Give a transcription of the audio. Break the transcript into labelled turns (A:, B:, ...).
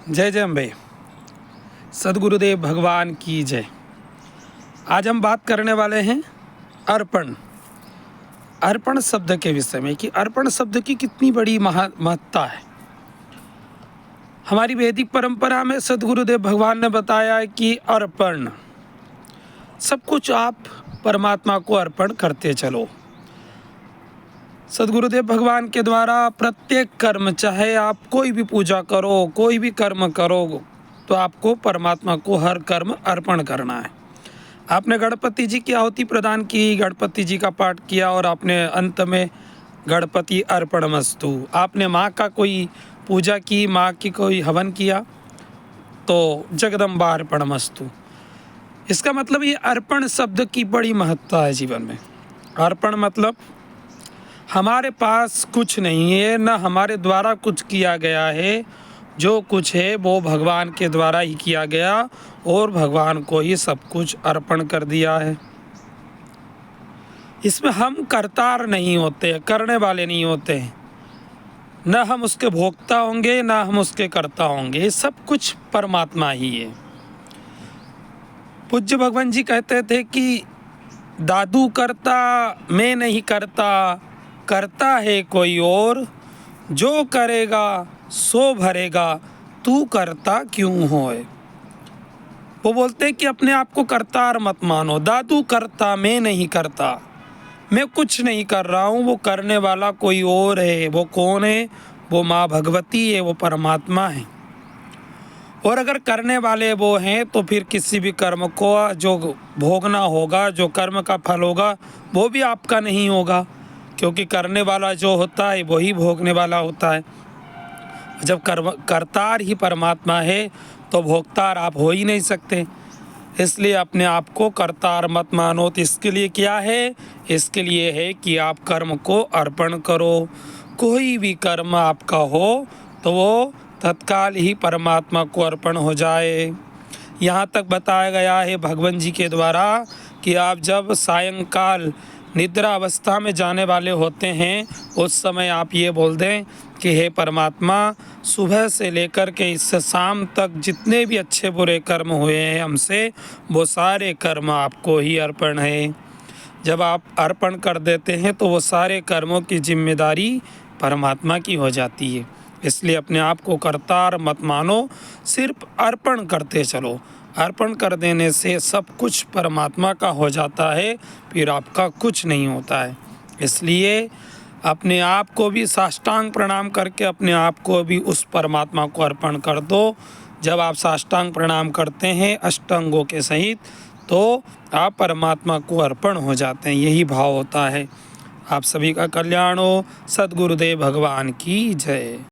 A: जय जय अम्बे। सदगुरुदेव भगवान की जय। आज हम बात करने वाले हैं अर्पण अर्पण शब्द के विषय में कि अर्पण शब्द की कितनी बड़ी महत्ता है। हमारी वैदिक परंपरा में सदगुरुदेव भगवान ने बताया है कि अर्पण सब कुछ आप परमात्मा को अर्पण करते चलो। सदगुरुदेव भगवान के द्वारा प्रत्येक कर्म, चाहे आप कोई भी पूजा करो, कोई भी कर्म करो, तो आपको परमात्मा को हर कर्म अर्पण करना है। आपने गणपति जी की आहुति प्रदान की, गणपति जी का पाठ किया और आपने अंत में गणपति अर्पणमस्तु, आपने माँ का कोई पूजा की, माँ की कोई हवन किया तो जगदम्बा अर्पणमस्तु। इसका मतलब ये अर्पण शब्द की बड़ी महत्ता है जीवन में। अर्पण मतलब हमारे पास कुछ नहीं है, न हमारे द्वारा कुछ किया गया है, जो कुछ है वो भगवान के द्वारा ही किया गया और भगवान को ही सब कुछ अर्पण कर दिया है। इसमें हम करतार नहीं होते, करने वाले नहीं होते, न हम उसके भोक्ता होंगे न हम उसके कर्ता होंगे, सब कुछ परमात्मा ही है। पूज्य भगवान जी कहते थे कि दादू करता मैं नहीं करता, करता है कोई और, जो करेगा सो भरेगा, तू करता क्यों होए। वो बोलते कि अपने आप को करतार मत मानो, दादू करता मैं नहीं करता, मैं कुछ नहीं कर रहा हूँ, वो करने वाला कोई और है। वो कौन है? वो माँ भगवती है, वो परमात्मा है। और अगर करने वाले वो हैं तो फिर किसी भी कर्म को जो भोगना होगा, जो कर्म का फल होगा, वो भी आपका नहीं होगा, क्योंकि करने वाला जो होता है वही भोगने वाला होता है। जब करतार ही परमात्मा है तो भोगतार आप हो ही नहीं सकते। इसलिए अपने आप को करतार मत मानो। तो इसके लिए क्या है? इसके लिए है कि आप कर्म को अर्पण करो। कोई भी कर्म आपका हो तो वो तत्काल ही परमात्मा को अर्पण हो जाए। यहाँ तक बताया गया है भगवान जी के द्वारा कि आप जब सायंकाल निद्रा अवस्था में जाने वाले होते हैं, उस समय आप ये बोल दें कि हे परमात्मा, सुबह से लेकर के इस शाम तक जितने भी अच्छे बुरे कर्म हुए हैं हमसे, वो सारे कर्म आपको ही अर्पण है। जब आप अर्पण कर देते हैं तो वो सारे कर्मों की जिम्मेदारी परमात्मा की हो जाती है। इसलिए अपने आप को करतार मत मानो, सिर्फ अर्पण करते चलो। अर्पण कर देने से सब कुछ परमात्मा का हो जाता है, फिर आपका कुछ नहीं होता है। इसलिए अपने आप को भी साष्टांग प्रणाम करके अपने आप को भी उस परमात्मा को अर्पण कर दो। जब आप साष्टांग प्रणाम करते हैं अष्टांगों के सहित, तो आप परमात्मा को अर्पण हो जाते हैं। यही भाव होता है। आप सभी का कल्याण हो। सद्गुरुदेव भगवान की जय।